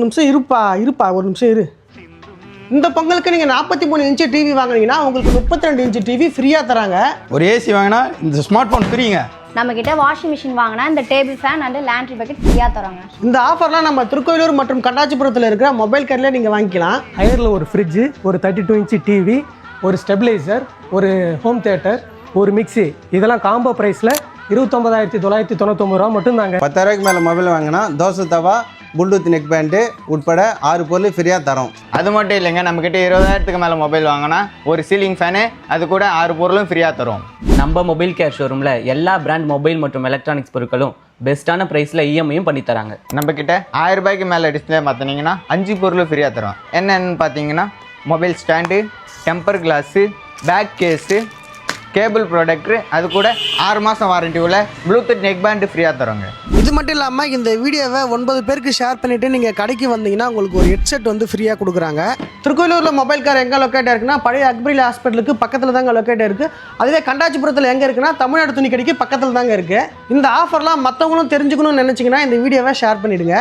நிமிஷம் இருப்பா ஒரு நிமிஷம் இரு. இந்த பொங்கலுக்கு நீங்கள் 43 இன்ச்சு டிவி வாங்குனீங்கன்னா உங்களுக்கு 32 இன்ச்சு டிவி ஃப்ரீயாக தராங்க. ஒரு ஏசி வாங்கினா இந்த ஸ்மார்ட் ஃபோன் ஃப்ரீங்க. நம்மக்கிட்ட வாஷிங் மிஷின் வாங்கினா இந்த table fan and Landry bucket ஃப்ரீயாக தராங்க. இந்த ஆஃபர்லாம் நம்ம திருக்கோயிலூர் மற்றும் கண்டாச்சிபுரத்தில் இருக்கிற மொபைல் கடையில் நீங்கள் வாங்கிக்கலாம். ஹையரில் ஒரு ஃப்ரிட்ஜு, ஒரு 32 இன்ச்சு டிவி, ஒரு ஸ்டெபிளைசர், ஒரு ஹோம் தியேட்டர், ஒரு மிக்சி, இதெல்லாம் காம்போ ப்ரைஸில் 29,999 ரூபா மட்டும் தாங்க. 10,000 ரூபாய்க்கு மேலே மொபைல் வாங்கினா தோசை தவா, ப்ளூடூத் நெக் பேண்டு உட்பட 6 பொருள் ஃப்ரீயாக தரோம். அது மட்டும் இல்லைங்க, நம்மக்கிட்ட 20,000க்கு மேலே மொபைல் வாங்கினா ஒரு சீலிங் ஃபேனு அது கூட 6 பொருளும் ஃப்ரீயாக தரும். நம்ம மொபைல் கேர் ஷோரூமில் எல்லா பிராண்ட் மொபைல் மற்றும் எலக்ட்ரானிக்ஸ் பொருட்களும் பெஸ்ட்டான ப்ரைஸில் இஎம்ஐயும் பண்ணித்தராங்க. நம்மக்கிட்ட 1000 ரூபாய்க்கு மேலே டிஸ்பிளே மாற்றினீங்கன்னா 5 பொருளும் ஃப்ரீயாக தரும். என்னென்னு பார்த்தீங்கன்னா mobile stand, temper glass, back case, cable protector, அது கூட 6 மாதம் வாரண்டி உள்ள ப்ளூடூத் நெக் பேண்டு ஃப்ரீயாக தரோங்க. இது மட்டும் இல்லாமல் இந்த வீடியோவை 9 பேருக்கு ஷேர் பண்ணிவிட்டு நீங்கள் கடைக்கு வந்தீங்கன்னா உங்களுக்கு ஒரு ஹெட்செட் வந்து ஃப்ரீயாக கொடுக்குறாங்க. திருக்கோயிலூரில் மொபைல் கார் எங்கே லொக்கேட் இருக்குன்னா பழைய அக்பிரில் ஹாஸ்பிட்டலுக்கு பக்கத்தில் தாங்க லொக்கேட் இருக்குது. அதுவே கண்டாச்சிபுரத்தில் எங்கே இருக்குன்னா தமிழ்நாடு துணி கடைக்கு பக்கத்தில் தாங்க இருக்குது. இந்த ஆஃபர்லாம் மற்றவங்களும் தெரிஞ்சுக்கணும்னு நினச்சிங்கன்னா இந்த வீடியோவை ஷேர் பண்ணிவிடுங்க.